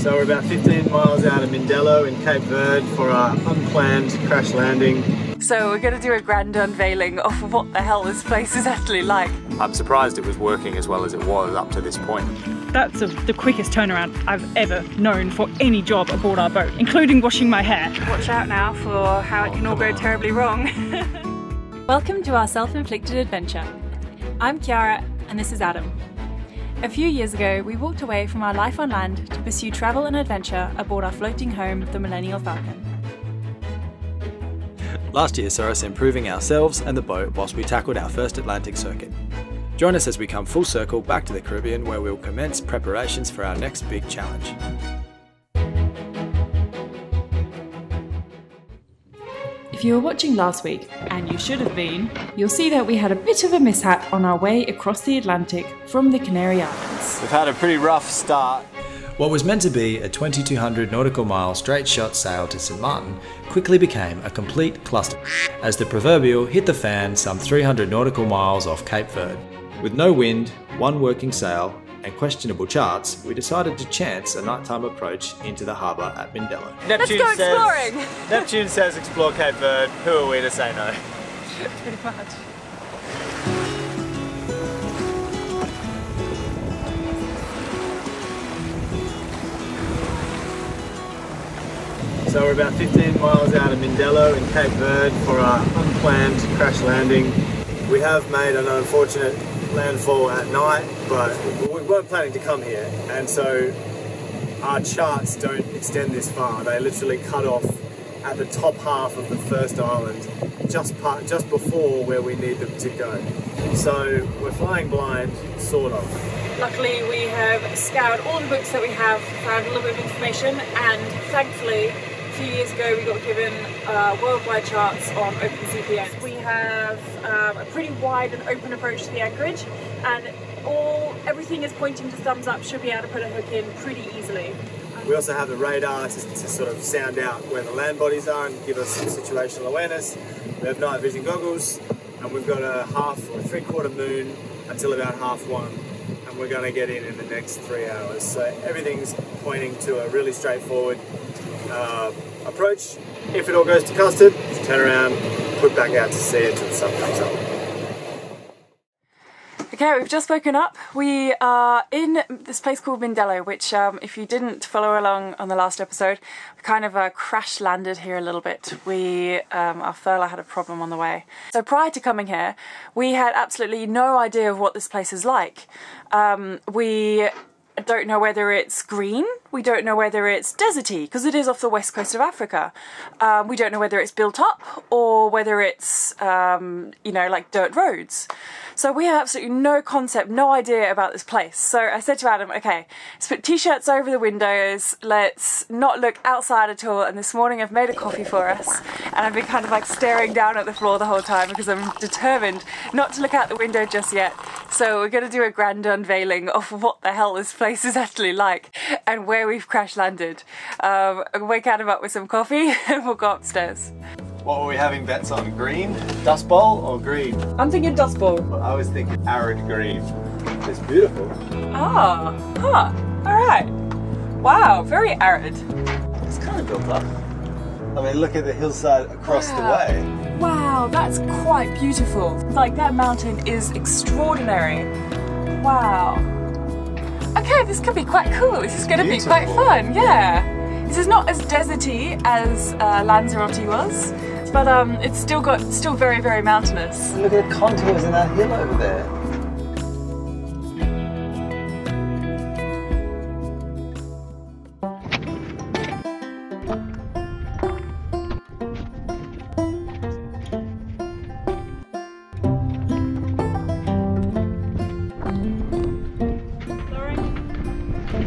So we're about 15 miles out of Mindelo in Cape Verde for our unplanned crash landing. So we're going to do a grand unveiling of what the hell this place is actually like. I'm surprised it was working as well as it was up to this point. That's the quickest turnaround I've ever known for any job aboard our boat, including washing my hair. Watch out now for how it can all go terribly wrong. Welcome to our self-inflicted adventure. I'm Kiara and this is Adam. A few years ago, we walked away from our life on land to pursue travel and adventure aboard our floating home, the Millennial Falcon. Last year saw us improving ourselves and the boat whilst we tackled our first Atlantic circuit. Join us as we come full circle back to the Caribbean, where we'll commence preparations for our next big challenge. If you were watching last week, and you should have been, you'll see that we had a bit of a mishap on our way across the Atlantic from the Canary Islands. We've had a pretty rough start. What was meant to be a 2,200 nautical mile straight shot sail to St Martin quickly became a complete cluster as the proverbial hit the fan some 300 nautical miles off Cape Verde. With no wind, one working sail and questionable charts, we decided to chance a nighttime approach into the harbour at Mindelo. Let's go exploring! Neptune says explore Cape Verde. Who are we to say no? Pretty much. So we're about 15 miles out of Mindelo in Cape Verde for our unplanned crash landing. We have made an unfortunate landfall at night, but we weren't planning to come here, and so our charts don't extend this far. They literally cut off at the top half of the first island, just before where we need them to go. So we're flying blind, sort of. Luckily we have scoured all the books that we have, found a little bit of information, and thankfully a few years ago we got given worldwide charts on OpenCPN. We have a pretty wide and open approach to the anchorage, and everything is pointing to thumbs up, should be able to put a hook in pretty easily. We also have the radar to sort of sound out where the land bodies are and give us some situational awareness. We have night vision goggles, and we've got a half or three-quarter moon until about 1:30, and we're going to get in the next 3 hours. So everything's pointing to a really straightforward approach. If it all goes to custard, just turn around, put back out to sea until the sun comes up. Okay, we've just woken up. We are in this place called Mindelo, which if you didn't follow along on the last episode, we kind of crash landed here a little bit. Our furler had a problem on the way. So prior to coming here, we had absolutely no idea of what this place is like. We don't know whether it's green, we don't know whether it's deserty, because it is off the west coast of Africa. We don't know whether it's built up or whether it's, you know, like dirt roads. So we have absolutely no concept, no idea about this place. So I said to Adam, okay, let's put t-shirts over the windows, let's not look outside at all. And this morning I've made a coffee for us, and I've been kind of like staring down at the floor the whole time because I'm determined not to look out the window just yet. So we're going to do a grand unveiling of what the hell this place is actually like and where we've crash landed. I'll wake Adam up with some coffee and we'll go upstairs. What were we having bets on? Green, Dust Bowl, or green? I'm thinking Dust Bowl. Well, I was thinking arid green. It's beautiful. Ah, huh, alright. Wow, very arid. It's kind of built up. I mean, look at the hillside across the way. Wow, that's quite beautiful. Like, that mountain is extraordinary. Wow. Okay, this could be quite cool. This is going to be quite fun, yeah. This is not as deserty as Lanzarote was, but it's still very, very mountainous. Look at the contours in that hill over there.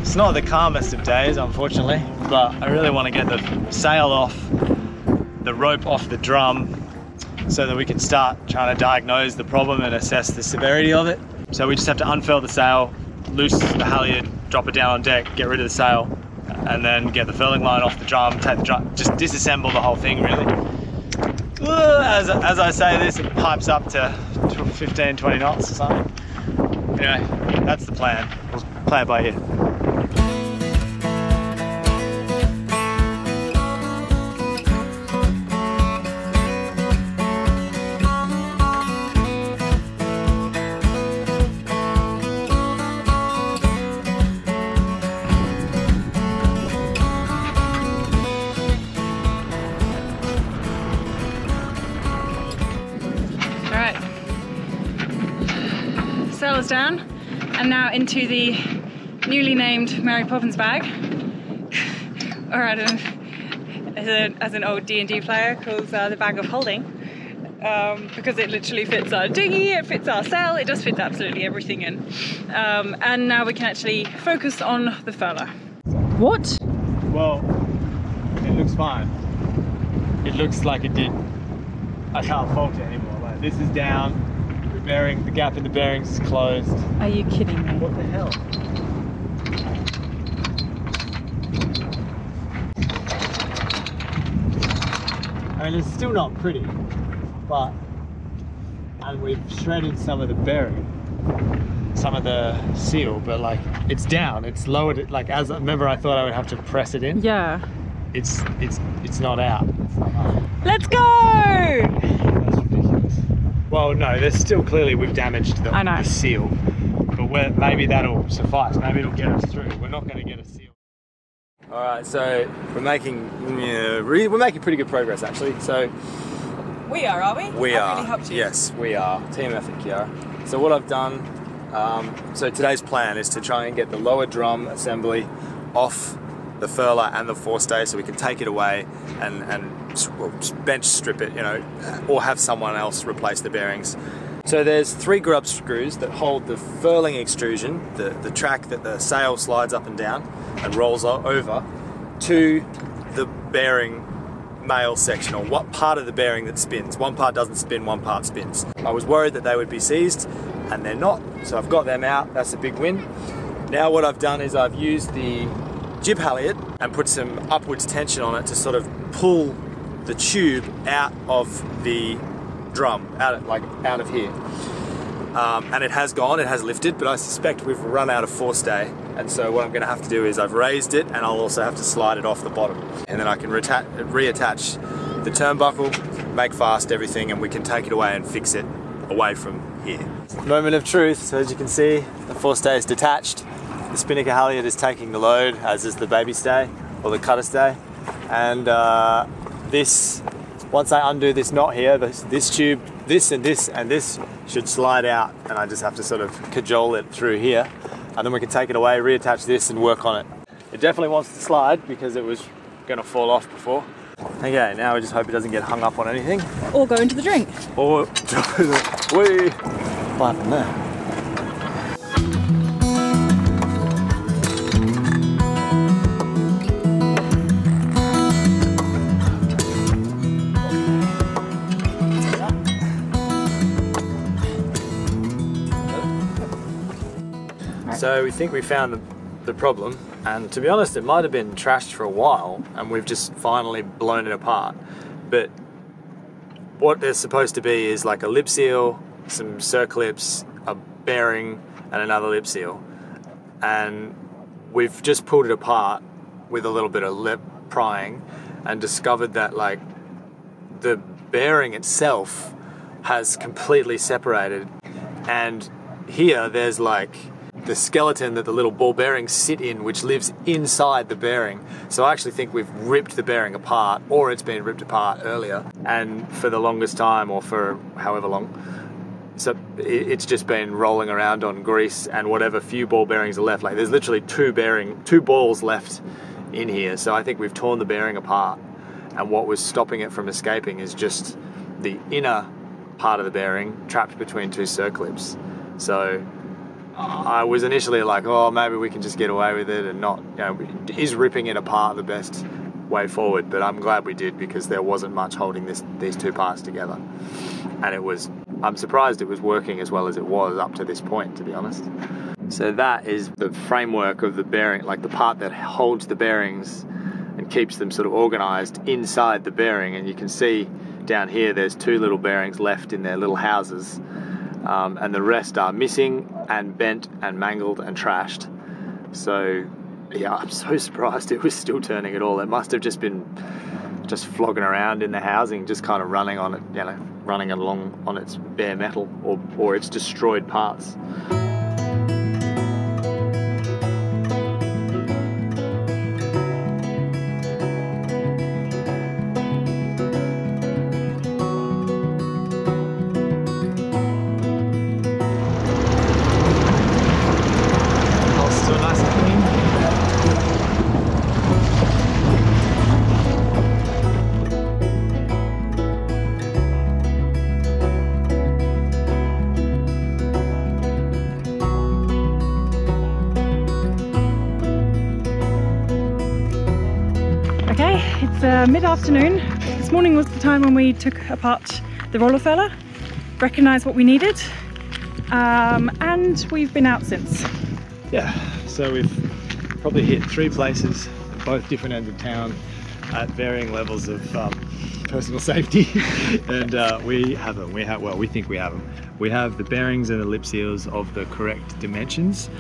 It's not the calmest of days, unfortunately, but I really want to get the sail off, the rope off the drum, so that we can start trying to diagnose the problem and assess the severity of it. So we just have to unfurl the sail, loose the halyard, drop it down on deck, get rid of the sail, and then get the furling line off the drum, take the drum, just disassemble the whole thing really. As I say this, it pipes up to 15, 20 knots or something. Anyway, that's the plan. We'll play it by ear. furlers down and now into the newly named Mary Poppins bag, or as an old D&D player calls the bag of holding, because it literally fits our dinghy, it fits our sail, it just fits absolutely everything in. And now we can actually focus on the furler. What? Well, it looks fine. It looks like it did. I can't fault it anymore. Like, this is down, the gap in the bearings is closed. Are you kidding me? What the hell? I mean, it's still not pretty, but, and we've shredded some of the bearing, some of the seal, but like, it's down, it's lowered, like, as, remember I thought I would have to press it in? Yeah. It's not out. It's not up. Let's go! That's ridiculous. Well, no, there's still clearly we've damaged the seal, but maybe that'll suffice. Maybe it'll get us through. We're not going to get a seal. All right, so we're making pretty good progress actually. So We are we? we I've are. really helped you. Yes, we are. Team effort, Kiara. So what I've done. So today's plan is to try and get the lower drum assembly off the furler and the forestay, so we can take it away and bench strip it, you know, or have someone else replace the bearings. So there's 3 grub screws that hold the furling extrusion, the track that the sail slides up and down and rolls over, to the bearing male section, or what part of the bearing that spins. One part doesn't spin, one part spins. I was worried that they would be seized, and they're not, so I've got them out. That's a big win. Now what I've done is I've used the jib halyard and put some upwards tension on it to sort of pull the tube out of the drum, out of here. And it has gone, it has lifted, but I suspect we've run out of forestay, and so what I'm going to have to do is I've raised it, and I'll also have to slide it off the bottom, and then I can reattach the turnbuckle, make fast everything, and we can take it away and fix it away from here. Moment of truth. So as you can see, the forestay is detached. The spinnaker halyard is taking the load, as is the baby stay, or the cutter stay. And once I undo this knot here, this tube, this and this and this should slide out, and I just have to sort of cajole it through here. And then we can take it away, reattach this and work on it. It definitely wants to slide because it was going to fall off before. Okay, now we just hope it doesn't get hung up on anything. Or go into the drink. Or, what happened there? So we think we found the problem, and to be honest, it might have been trashed for a while and we've just finally blown it apart. But what there's supposed to be is like a lip seal, some circlips, a bearing and another lip seal, and we've just pulled it apart with a little bit of lip prying and discovered that like the bearing itself has completely separated, and here there's like the skeleton that the little ball bearings sit in, which lives inside the bearing. So I actually think we've ripped the bearing apart, or it's been ripped apart earlier, and for the longest time, or for however long. So it's just been rolling around on grease and whatever few ball bearings are left. Like there's literally two balls left in here. So I think we've torn the bearing apart, and what was stopping it from escaping is just the inner part of the bearing trapped between 2 circlips. So I was initially like, oh, maybe we can just get away with it and not, you know, is ripping it apart the best way forward? But I'm glad we did, because there wasn't much holding these 2 parts together. And I'm surprised it was working as well as it was up to this point, to be honest. So that is the framework of the bearing, like the part that holds the bearings and keeps them sort of organized inside the bearing. And you can see down here, there's 2 little bearings left in their little houses. And the rest are missing and bent and mangled and trashed. So yeah, I'm so surprised it was still turning at all. It must have just been flogging around in the housing, just kind of running on it, you know, running along on its bare metal or its destroyed parts. Okay, it's mid-afternoon. This morning was the time when we took apart the roller furler, recognised what we needed, and we've been out since. Yeah, so we've probably hit 3 places at both different ends of town at varying levels of personal safety, and we have them. We think we have them. We have the bearings and the lip seals of the correct dimensions.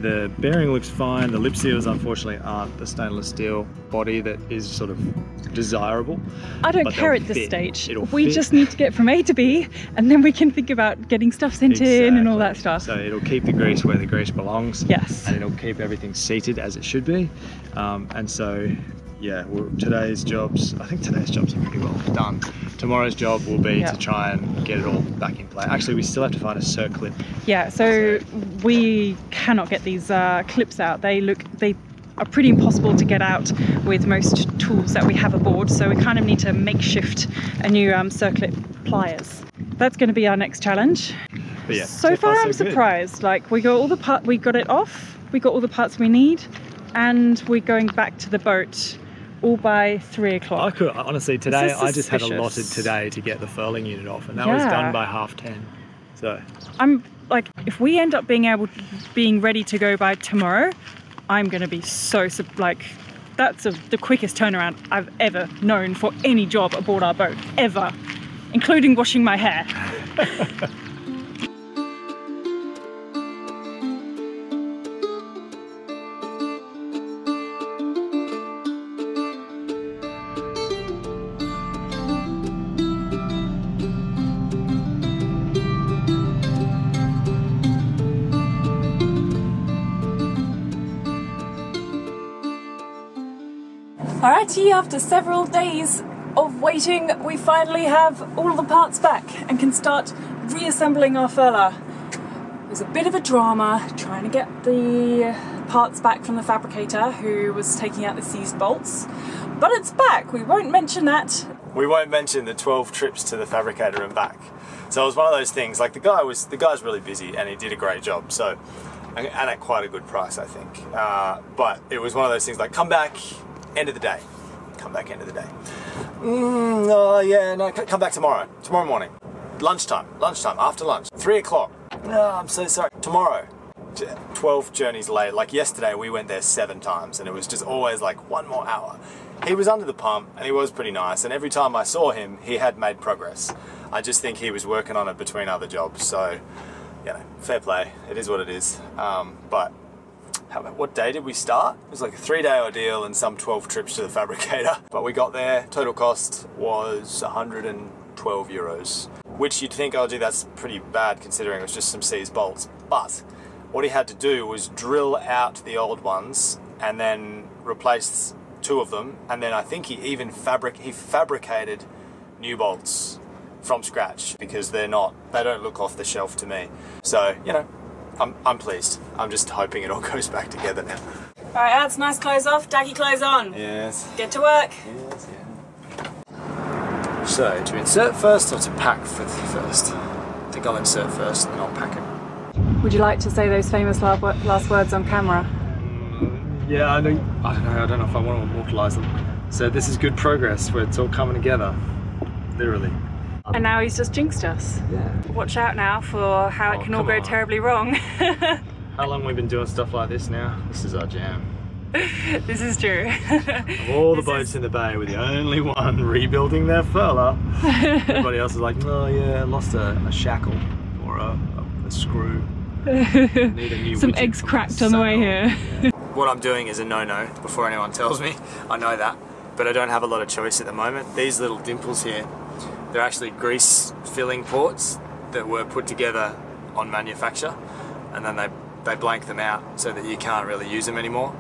The bearing looks fine. The lip seals unfortunately aren't the stainless steel body that is sort of desirable. I don't care at this stage. We just need to get from A to B, and then we can think about getting stuff sent in and all that stuff. So it'll keep the grease where the grease belongs. Yes. And it'll keep everything seated as it should be. And so, yeah, today's jobs are pretty well done. Tomorrow's job will be to try and get it all back in play. Actually, we still have to find a circlip. Yeah, so we cannot get these clips out. They are pretty impossible to get out with most tools that we have aboard, so we kind of need to makeshift a new circlip pliers. That's going to be our next challenge. But yeah, so far I'm surprised. Like, we got all the we got it off, we got all the parts we need, and we're going back to the boat all by 3 o'clock. Honestly, today I just had allotted today to get the furling unit off, and that was done by 10:30. So I'm like, if we end up being ready to go by tomorrow, I'm going to be so like, that's the quickest turnaround I've ever known for any job aboard our boat, ever, including washing my hair. Alrighty, after several days of waiting, we finally have all the parts back and can start reassembling our furler. It was a bit of a drama trying to get the parts back from the fabricator who was taking out the seized bolts, but it's back. We won't mention that. We won't mention the 12 trips to the fabricator and back. So it was one of those things, like the guy's really busy and he did a great job, so, and at quite a good price, I think. But it was one of those things like, come back, end of the day. Come back end of the day. Oh yeah, no, come back tomorrow morning. Lunchtime, after lunch, 3 o'clock. No, I'm so sorry. Tomorrow, 12 journeys late. Like yesterday, we went there 7 times, and it was just always like 1 more hour. He was under the pump, and he was pretty nice, and every time I saw him, he had made progress. I just think he was working on it between other jobs, so, you know, fair play. It is what it is. But what day did we start? It was like a 3-day ordeal and some 12 trips to the fabricator. But we got there, total cost was 112 euros, which you'd think, oh gee, that's pretty bad considering it was just some seized bolts. But what he had to do was drill out the old ones and then replace 2 of them, and then I think he even fabricated new bolts from scratch, because they don't look off the shelf to me. So, you know, I'm pleased. I'm just hoping it all goes back together now. Alright, Ads, nice clothes off, daggy clothes on. Yes. Get to work. Yes, yeah. So, to insert first or to pack first? I think I'll insert first and then I'll pack it. Would you like to say those famous last words on camera? yeah, I don't know if I want to immortalise them. So this is good progress where it's all coming together, literally. And now he's just jinxed us. Yeah. Watch out now for how it can all go terribly wrong. How long we've been doing stuff like this now? This is our jam. This is true. Of all the boats in the bay, we're the only one rebuilding their furler. Everybody else is like, oh yeah, I lost a shackle or a screw. Need a new Some eggs cracked on the way here. Yeah. What I'm doing is a no-no before anyone tells me. I know that, but I don't have a lot of choice at the moment. These little dimples here, they're actually grease filling ports that were put together on manufacture, and then they blank them out so that you can't really use them anymore.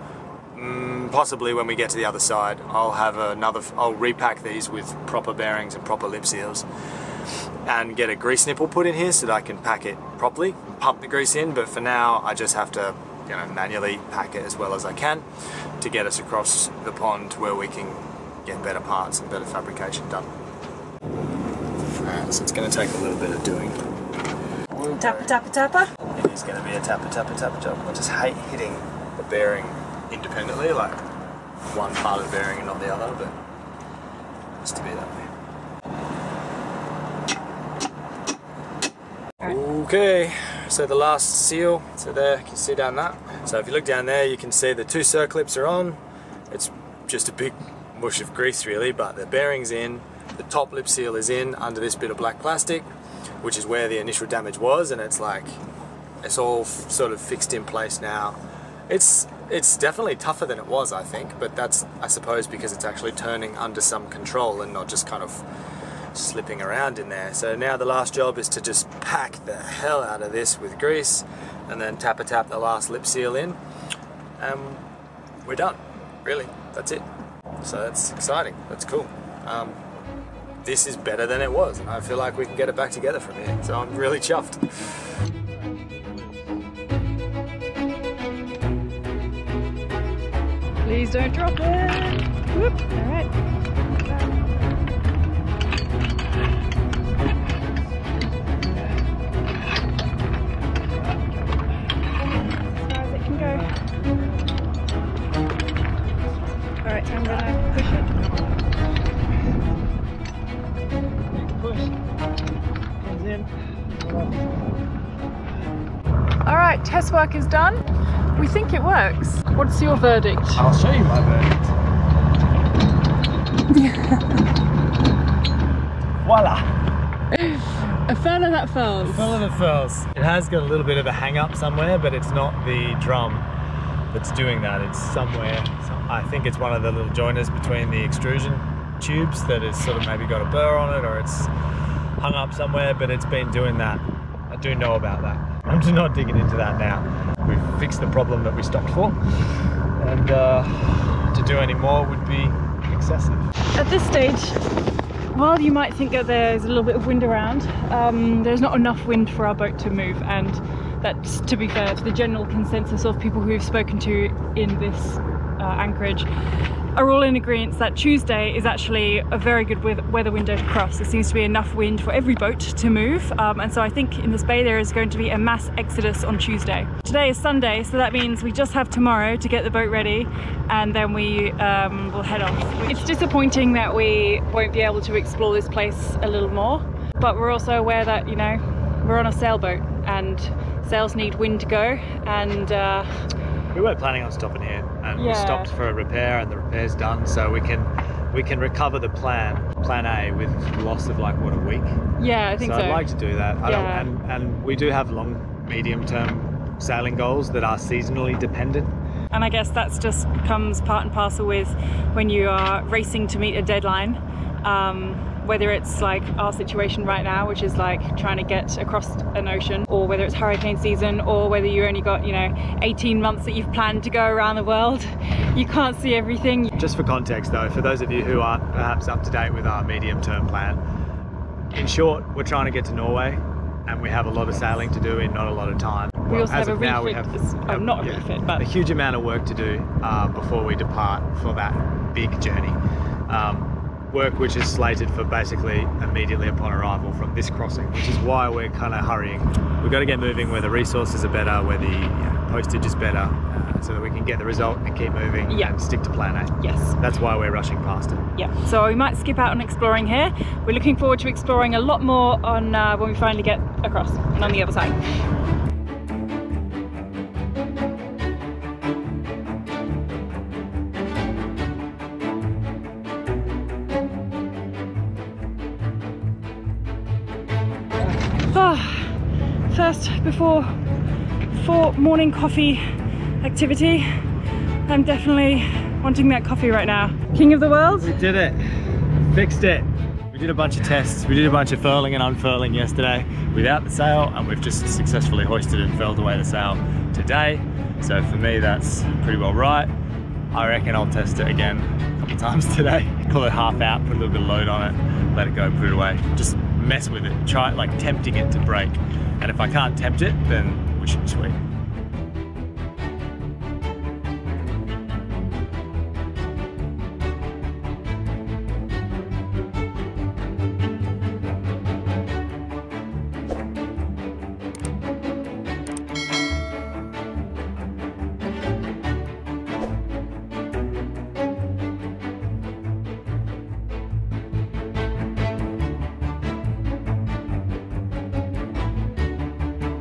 Possibly when we get to the other side, I'll repack these with proper bearings and proper lip seals and get a grease nipple put in here so that I can pack it properly and pump the grease in. But for now, I just have to, manually pack it as well as I can to get us across the pond where we can get better parts and better fabrication done. So it's going to take a little bit of doing. Tapper, tapper, tapper. It is going to be a tapper, tapper, tapper job. I just hate hitting the bearing independently, like one part of the bearing and not the other, but it has to be that way. Okay, so the last seal, so there, you can see down that. So if you look down there, you can see the 2 circlips are on. It's just a big mush of grease really, but the bearing's in, the top lip seal is in under this bit of black plastic, which is where the initial damage was, and it's like, it's all sort of fixed in place now. It's definitely tougher than it was, I think, but that's, I suppose, because it's actually turning under some control and not just kind of slipping around in there. So now the last job is to just pack the hell out of this with grease and then tap the last lip seal in, and we're done, really, that's it. So that's exciting, that's cool. This is better than it was, and I feel like we can get it back together from here, so I'm really chuffed. Please don't drop it. Whoop. All right. As far as it can go. All right, so I'm gonna push it. Push. Comes in. All right, test work is done. We think it works. What's your verdict? I'll show you my verdict. Voila! A furler that furls. Furler that furls. It has got a little bit of a hang up somewhere, but it's not the drum that's doing that. It's somewhere, I think it's one of the little joiners between the extrusion tubes that has sort of maybe got a burr on it, or it's hung up somewhere, but it's been doing that. I do know about that. I'm just not digging into that now. We've fixed the problem that we stopped for, and to do any more would be excessive. At this stage, while you might think that there's a little bit of wind around, there's not enough wind for our boat to move, and that's, to be fair, the general consensus of people who we've spoken to in this anchorage are all in agreement that Tuesday is actually a very good weather window to cross. There seems to be enough wind for every boat to move, and so I think in this bay there is going to be a mass exodus on Tuesday. Today is Sunday, so that means we just have tomorrow to get the boat ready, and then we will head off. It's disappointing that we won't be able to explore this place a little more, but we're also aware that, you know, we're on a sailboat and sails need wind to go, and we weren't planning on stopping here, and we stopped for a repair, and the repair's done, so we can recover the plan A with loss of like, what, a week? Yeah, I think so. I'd like to do that. And we do have long, medium-term sailing goals that are seasonally dependent. And I guess that's just comes part and parcel with when you are racing to meet a deadline. Whether it's like our situation right now, which is like trying to get across an ocean, or whether it's hurricane season, or whether you only got, you know, 18 months that you've planned to go around the world. You can't see everything. Just for context though, for those of you who aren't perhaps up to date with our medium-term plan, in short, we're trying to get to Norway, and we have a lot of sailing to do in not a lot of time. We also have a refit, not a refit, but a huge amount of work to do before we depart for that big journey. Work which is slated for basically immediately upon arrival from this crossing, which is why we're kind of hurrying. We've got to get moving where the resources are better, where the postage is better, so that we can get the result and keep moving and stick to plan A. Yes. That's why we're rushing past it. Yeah, so we might skip out on exploring here. We're looking forward to exploring a lot more on when we finally get across and on the other side. First, before morning coffee activity, I'm definitely wanting that coffee right now. King of the world? We did it. Fixed it. We did a bunch of tests. We did a bunch of furling and unfurling yesterday without the sail, and we've just successfully hoisted and furled away the sail today. So for me, that's pretty well right. I reckon I'll test it again a couple times today. Pull it half out, put a little bit of load on it, let it go, put it away. Just mess with it, try like tempting it to break. And if I can't tempt it, then we should be sweet.